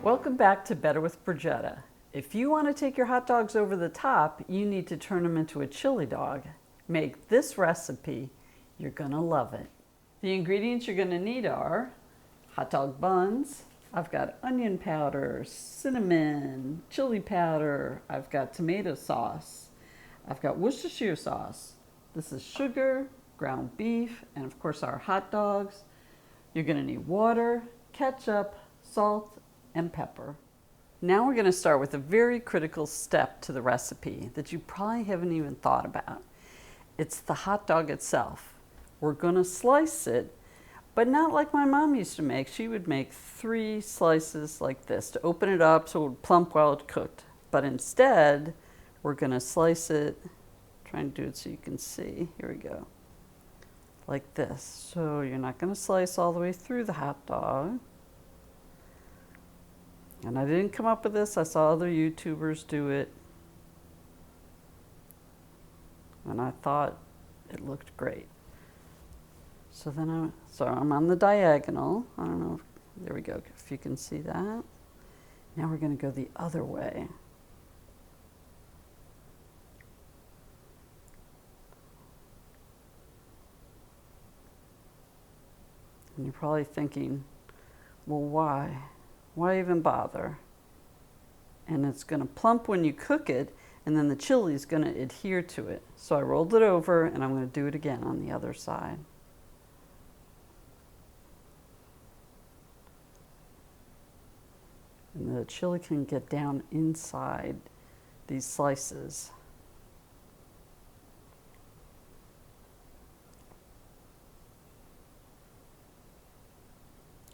Welcome back to Better with Brigita. If you want to take your hot dogs over the top, you need to turn them into a chili dog. Make this recipe. You're gonna love it. The ingredients you're gonna need are hot dog buns. I've got onion powder, cinnamon, chili powder. I've got tomato sauce. I've got Worcestershire sauce. This is sugar, ground beef, and of course our hot dogs. You're gonna need water, ketchup, salt, and pepper. Now we're going to start with a very critical step to the recipe that you probably haven't even thought about. It's the hot dog itself. We're going to slice it, but not like my mom used to make. She would make 3 slices like this to open it up so it would plump while it cooked. But instead, we're going to slice it, trying to do it so you can see. Here we go. Like this. So you're not going to slice all the way through the hot dog. And I didn't come up with this, I saw other YouTubers do it. And I thought it looked great. So then I'm on the diagonal. I don't know, there we go, if you can see that. Now we're gonna go the other way. And you're probably thinking, well, why? Why even bother? And it's going to plump when you cook it, and then the chili is going to adhere to it. So I rolled it over, and I'm going to do it again on the other side. And the chili can get down inside these slices.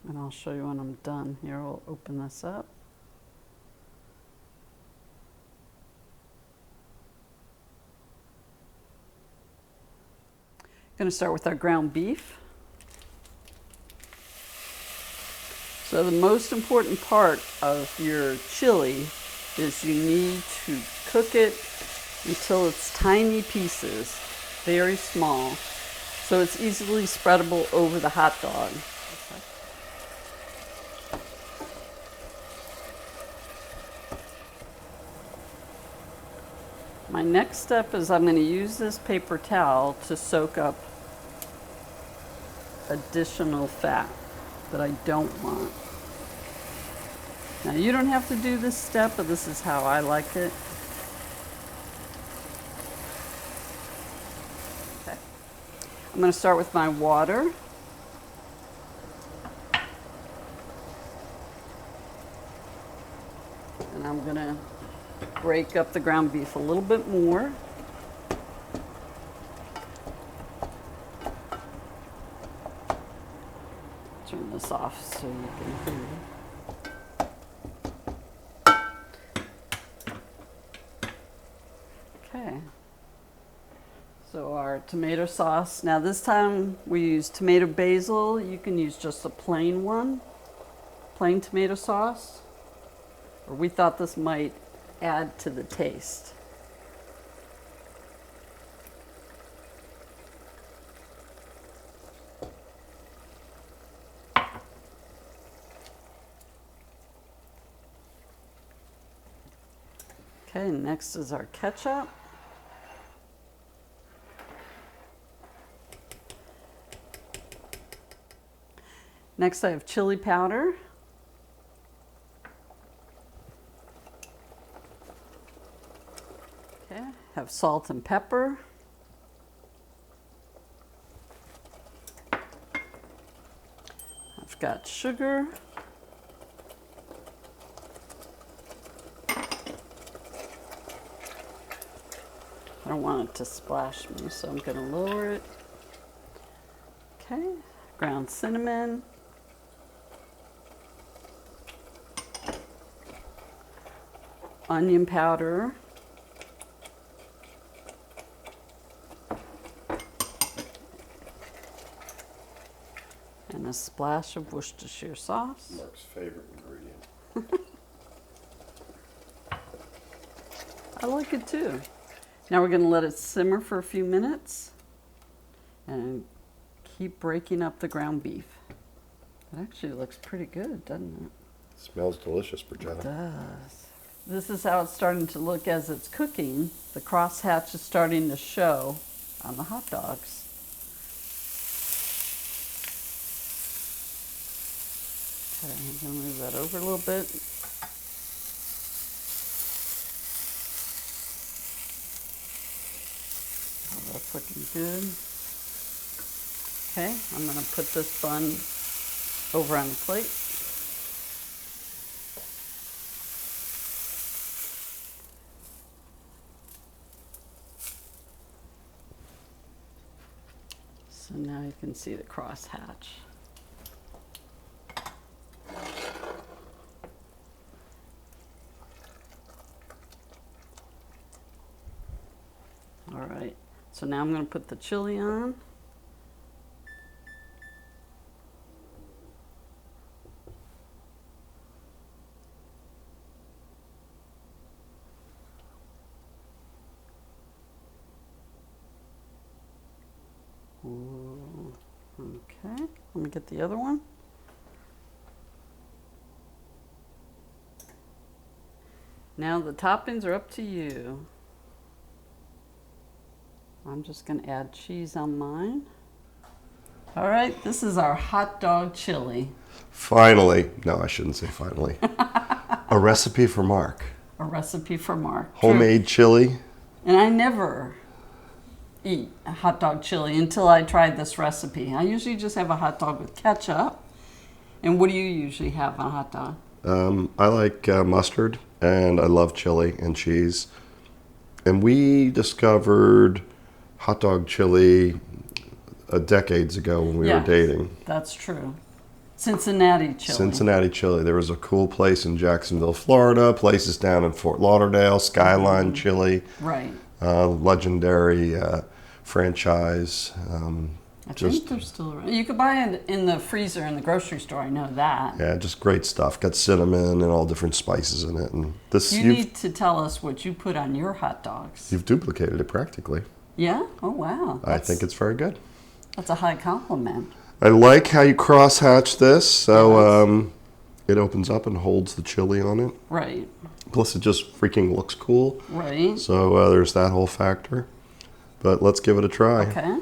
And I'll show you when I'm done. Here, we'll open this up. Going to start with our ground beef. So the most important part of your chili is you need to cook it until it's tiny pieces, very small, so it's easily spreadable over the hot dog. My next step is I'm going to use this paper towel to soak up additional fat that I don't want. Now you don't have to do this step, but this is how I like it. Okay. I'm going to start with my water. And I'm going to break up the ground beef a little bit more. Turn this off so you can hear. Okay. So our tomato sauce. Now this time we use tomato basil. You can use just a plain one, plain tomato sauce. Or we thought this might add to the taste. Okay, next is our ketchup. Next I have chili powder. Have salt and pepper. I've got sugar. I don't want it to splash me, so I'm going to lower it. Okay, ground cinnamon. Onion powder. And a splash of Worcestershire sauce. Mark's favorite ingredient. I like it too. Now we're going to let it simmer for a few minutes and keep breaking up the ground beef. It actually looks pretty good, doesn't it? Smells delicious, Brigita. It does. This is how it's starting to look as it's cooking. The crosshatch is starting to show on the hot dogs. Okay, I'm going to move that over a little bit. Oh, that's looking good. Okay, I'm going to put this bun over on the plate. So now you can see the crosshatch. All right, so now I'm going to put the chili on. Ooh, okay, let me get the other one. Now the toppings are up to you. I'm just going to add cheese on mine. All right, this is our hot dog chili. Finally, no, I shouldn't say finally. A recipe for Mark. A recipe for Mark. Homemade chili. And I never eat a hot dog chili until I tried this recipe. I usually just have a hot dog with ketchup. And what do you usually have on a hot dog? I like mustard, and I love chili and cheese. And we discovered hot dog chili decades ago when we were dating. That's true. Cincinnati chili. Cincinnati chili. There was a cool place in Jacksonville, Florida, places down in Fort Lauderdale, Skyline Chili. Right. Legendary franchise. I think they're still around. You could buy it in the freezer in the grocery store, I know that. Yeah, just great stuff. Got cinnamon and all different spices in it. And this, you need to tell us what you put on your hot dogs. You've duplicated it practically. Yeah? Oh, wow. I think it's very good. That's a high compliment. I like how you cross-hatch this, so it opens up and holds the chili on it. Right. Plus, it just freaking looks cool. Right. So there's that whole factor. But let's give it a try. Okay.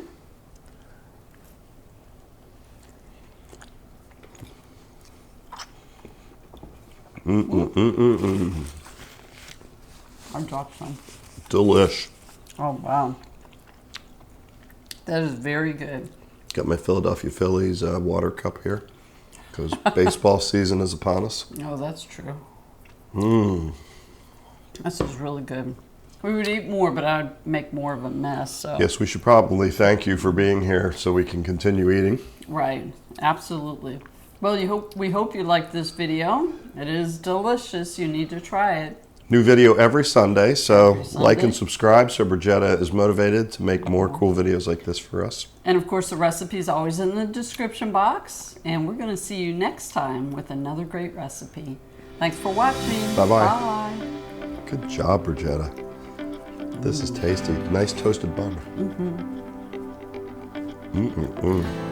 I dropped some. Delish. Oh, wow. That is very good. Got my Philadelphia Phillies water cup here because baseball season is upon us. Oh, that's true. Mmm. This is really good. We would eat more, but I'd make more of a mess. So. Yes, we should probably thank you for being here so we can continue eating. Right. Absolutely. Well, we hope you liked this video. It is delicious. You need to try it. New video every Sunday, so like and subscribe so Brigita is motivated to make more cool videos like this for us. And of course, the recipe is always in the description box. And we're going to see you next time with another great recipe. Thanks for watching. Bye-bye. Bye. Good job, Brigita. This is tasty. Nice toasted bun. Mm-mm-mm.